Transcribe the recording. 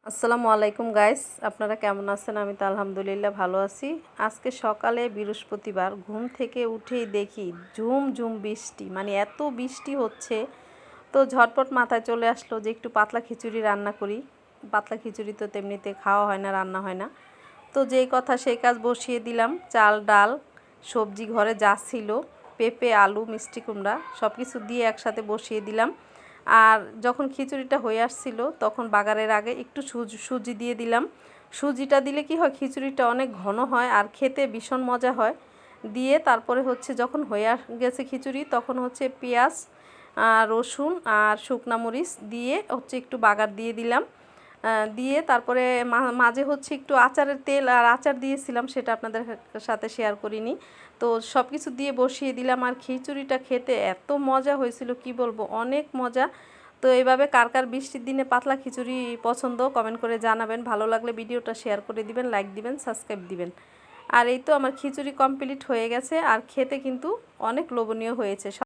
আসসালামু আলাইকুম গাইস, আপনারা কেমন আছেন? আমি তো আলহামদুলিল্লাহ ভালো আছি। আজকে সকালে বৃহস্পতিবার ঘুম থেকে উঠেই দেখি ঝুম ঝুম বৃষ্টি, মানে এত বৃষ্টি হচ্ছে। তো ঝটপট মাথায় চলে আসলো যে একটু পাতলা খিচুড়ি রান্না করি। পাতলা খিচুড়ি তো তেমনিতে খাওয়া হয় না, রান্না হয় না। তো যেই কথা সেই কাজ, বসিয়ে দিলাম। চাল ডাল সবজি ঘরে যা ছিল, পেঁপে আলু মিষ্টি কুমড়া সব কিছু দিয়ে একসাথে বসিয়ে দিলাম। আর যখন খিচুড়িটা হয়ে আসছিল তখন বাগারের আগে একটু সুজি দিয়ে দিলাম। সুজিটা দিলে কি হয়, খিচুড়িটা অনেক ঘন হয় আর খেতে ভীষণ মজা হয়। দিয়ে তারপরে হচ্ছে যখন হয়ে গেছে খিচুড়ি, তখন হচ্ছে পেঁয়াজ রসুন আর শুকনা মরিচ দিয়ে হচ্ছে একটু বাগার দিয়ে দিলাম। দিয়ে তারপরে মাঝে হচ্ছে একটু আচারের তেল আর আচার দিয়েছিলাম, সেটা আপনাদের সাথে শেয়ার করিনি। তো সব কিছু দিয়ে বসিয়ে দিলাম। আর খিচুড়িটা খেতে এত মজা হয়েছিল, কি বলবো, অনেক মজা। তো এইভাবে কার কার বৃষ্টির দিনে পাতলা খিচুড়ি পছন্দ কমেন্ট করে জানাবেন। ভালো লাগলে ভিডিওটা শেয়ার করে দিবেন, লাইক দিবেন, সাবস্ক্রাইব দিবেন। আর এই তো আমার খিচুড়ি কমপ্লিট হয়ে গেছে, আর খেতে কিন্তু অনেক লোভনীয় হয়েছে।